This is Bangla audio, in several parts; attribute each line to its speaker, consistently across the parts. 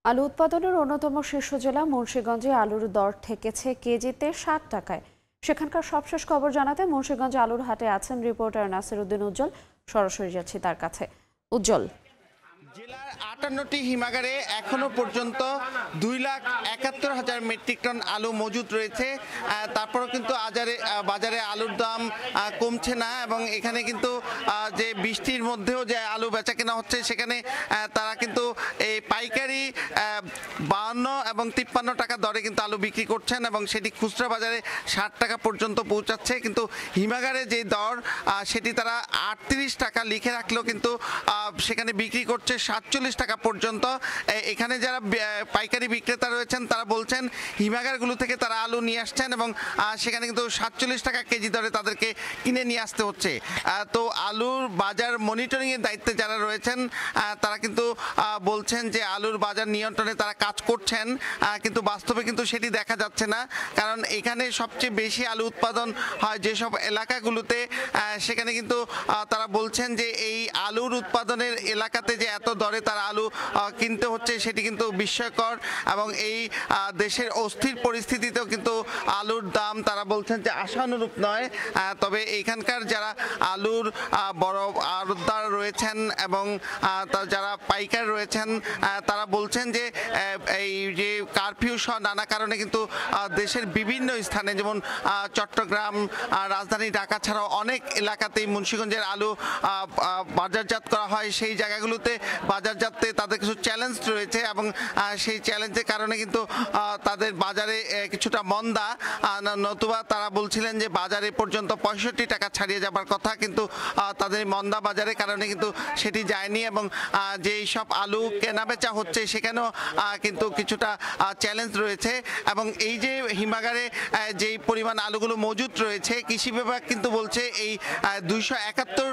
Speaker 1: আলু উৎপাদনের অন্যতম শীর্ষ জেলা মুন্সিগঞ্জে আলুর দর ঠেকেছে কেজিতে ৬০ টাকায়। সেখানকার সবশেষ খবর জানাতে মুন্সিগঞ্জ আলুর হাটে আছেন রিপোর্টার নাসির উদ্দিন উজ্জ্বল। সরাসরি যাচ্ছি তার কাছে। উজ্জ্বল,
Speaker 2: জেলার ৫৮টি হিমাগারে এখনো পর্যন্ত ২,৭১,০০০ মেট্রিক টন আলু মজুদ রয়েছে। তারপরেও কিন্তু বাজারে আলুর দাম কমছে না এবং এখানে কিন্তু যে বৃষ্টির মধ্যেও যে আলু বেচা কেনা হচ্ছে সেখানে তারা কিন্তু এই পাইকারি ৫২ এবং ৫৩ টাকা দরে কিন্তু আলু বিক্রি করছেন এবং সেটি খুচরা বাজারে ৬০ টাকা পর্যন্ত পৌঁছাচ্ছে। কিন্তু হিমাগারে যে দর সেটি তারা ৩৮ টাকা লিখে রাখলেও কিন্তু সেখানে বিক্রি করছে ৪৭ টাকা পর্যন্ত। এখানে যারা পাইকারি বিক্রেতা রয়েছেন তারা বলছেন হিমাগারগুলো থেকে তারা আলু নিয়ে আসছেন এবং সেখানে কিন্তু ৪৭ টাকা কেজি দরে তাদেরকে কিনে নিয়ে আসতে হচ্ছে। তো আলুর বাজার মনিটরিংয়ের দায়িত্বে যারা রয়েছেন তারা কিন্তু বলছেন যে আলুর বাজার নিয়ন্ত্রণে তারা কাজ করছেন, কিন্তু বাস্তবে কিন্তু সেটি দেখা যাচ্ছে না। কারণ এখানে সবচেয়ে বেশি আলু উৎপাদন হয় যেসব এলাকাগুলোতে, সেখানে কিন্তু তারা বলছেন যে এই আলুর উৎপাদনের এলাকাতে যে এত দরে তারা আলু কিনতে হচ্ছে সেটি কিন্তু বিস্ময়কর এবং এই দেশের অস্থির পরিস্থিতিতেও কিন্তু আলুর দাম তারা বলছেন যে আশানুরূপ নয়। তবে এখানকার যারা আলুর বড় আড়তদার রয়েছেন এবং যারা পাইকার রয়েছেন তারা বলছেন যে এই যে কারফিউ সহ নানা কারণে কিন্তু দেশের বিভিন্ন স্থানে যেমন চট্টগ্রাম, রাজধানী ঢাকা ছাড়াও অনেক এলাকাতেই মুন্সিগঞ্জের আলু বাজারজাত করা হয়। সেই জায়গাগুলোতে বাজারজাতে তাদের কিছু চ্যালেঞ্জ রয়েছে এবং সেই চ্যালেঞ্জের কারণে কিন্তু তাদের বাজারে কিছুটা মন্দা, নতুবা তারা বলছিলেন যে বাজারে পর্যন্ত ৬৫ টাকা ছাড়িয়ে যাবার কথা, কিন্তু তাদের মন্দা বাজারের কারণে কিন্তু সেটি যায়নি এবং যেই সব আলু কেনাবেচা হচ্ছে সেখানেও কিন্তু কিছুটা চ্যালেঞ্জ রয়েছে। এবং এই যে হিমাগারে যেই পরিমাণ আলুগুলো মজুদ রয়েছে, কৃষি বিভাগ কিন্তু বলছে এই ২৭১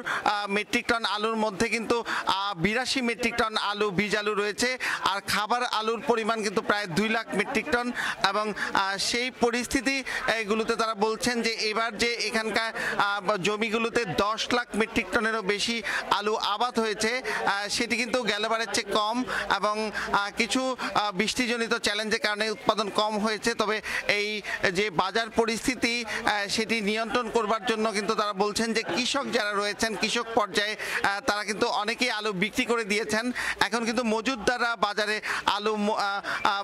Speaker 2: মেট্রিক টন আলুর মধ্যে কিন্তু ৮২ মেট্রিক টন আলু বীজ আলু রয়েছে আর খাবার আলুর পরিমাণ কিন্তু প্রায় ২ লাখ মেট্রিক টন। এবং সেই পরিস্থিতি এগুলোতে তারা বলছেন যে এবার যে এখানকার জমিগুলোতে ১০ লাখ মেট্রিক টনেরও বেশি আলু আবাদ হয়েছে সেটি কিন্তু গেলবারের চেয়ে কম এবং কিছু বৃষ্টিজনিত চ্যালেঞ্জের কারণে উৎপাদন কম হয়েছে। তবে এই যে বাজার পরিস্থিতি সেটি নিয়ন্ত্রণ করবার জন্য কিন্তু তারা বলছেন যে কৃষক যারা রয়েছেন কৃষক পর্যায়ে তারা কিন্তু অনেকেই আলু বিক্রি করে দিয়েছেন। এখন কিন্তু মজুদদাররা বাজারে আলু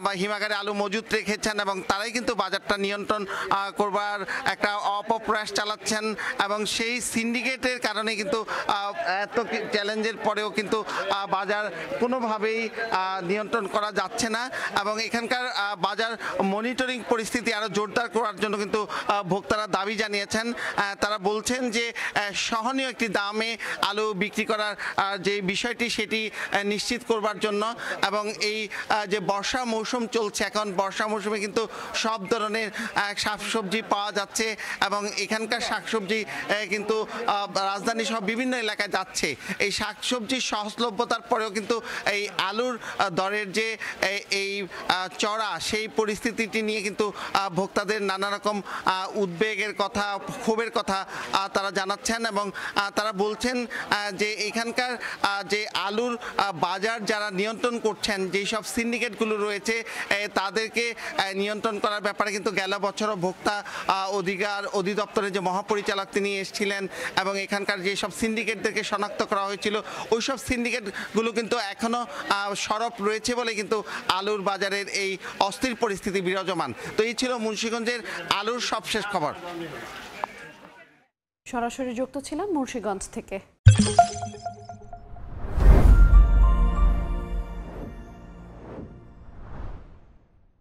Speaker 2: বা হিমাগারে আলু মজুদ রেখেছেন এবং তারাই কিন্তু বাজারটা নিয়ন্ত্রণ করবার একটা অপপ্রয়াস চালাচ্ছেন এবং সেই সিন্ডিকেটের কারণে কিন্তু এত চ্যালেঞ্জের পরেও কিন্তু বাজার কোনোভাবেই নিয়ন্ত্রণ করা যাচ্ছে না এবং এখানকার বাজার মনিটরিং পরিস্থিতি আরও জোরদার করার জন্য কিন্তু ভোক্তারা দাবি জানিয়েছেন। তারা বলছেন যে সহনীয় একটি দামে আলু বিক্রি করার যে বিষয়টি সেটি নিশ্চিত করবার জন্য এবং এই যে বর্ষা মৌসুম চলছে, এখন বর্ষা মৌসুমে কিন্তু সব ধরনের শাকসবজি পাওয়া যাচ্ছে এবং এখানকার শাকসবজি কিন্তু রাজধানী সহ বিভিন্ন এলাকায় যাচ্ছে। এই শাকসবজির সহজলভ্যতার পরেও কিন্তু এই আলুর দরের যে এই চড়া, সেই পরিস্থিতিটি নিয়ে কিন্তু ভোক্তাদের নানা রকম উদ্বেগের কথা, ক্ষোভের কথা তারা জানাচ্ছেন এবং তারা বলছেন যে এখানকার যে আলুর বাজার যারা নিয়ন্ত্রণ করছেন, যেই সব সিন্ডিকেটগুলো রয়েছে তাদেরকে নিয়ন্ত্রণ করার ব্যাপারে কিন্তু গেল বছরও ভোক্তা অধিকার অধিদপ্তরের যে মহাপরিচালক তিনি এসেছিলেন এবং এখানকার যে সব সিন্ডিকেটদেরকে শনাক্ত করা হয়েছিল ওই সব সিন্ডিকেটগুলো কিন্তু এখনও সরব রয়েছে বলে কিন্তু আলুর বাজারের এই অস্থির পরিস্থিতি বিরাজমান। তো এই ছিল মুন্সিগঞ্জের আলুর সবশেষ খবর।
Speaker 1: সরাসরি যুক্ত ছিলাম মুন্সিগঞ্জ থেকে।